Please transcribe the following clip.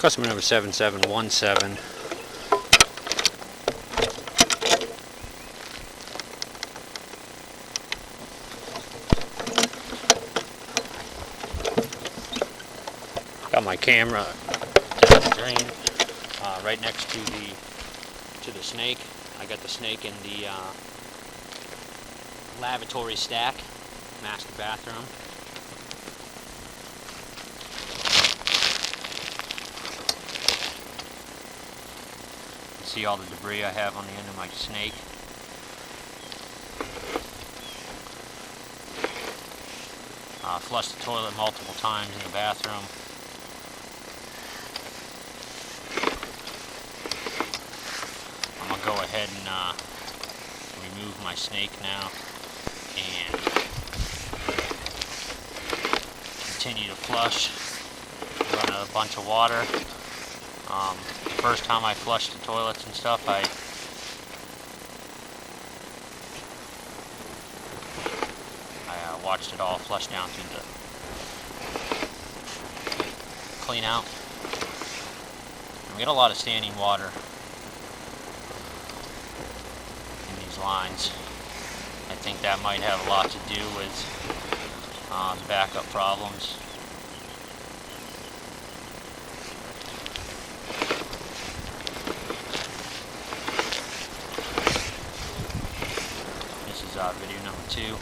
Customer number 7717. Got my camera down the drain, right next to the snake. I got the snake in the lavatory stack, master bathroom. You can see all the debris I have on the end of my snake. Flushed the toilet multiple times in the bathroom. I'm going to go ahead and remove my snake now and continue to flush. Running a bunch of water. The first time I flushed the toilets and stuff, I watched it all flush down through the clean out. And we get a lot of standing water in these lines. I think that might have a lot to do with the backup problems. This is video number 2.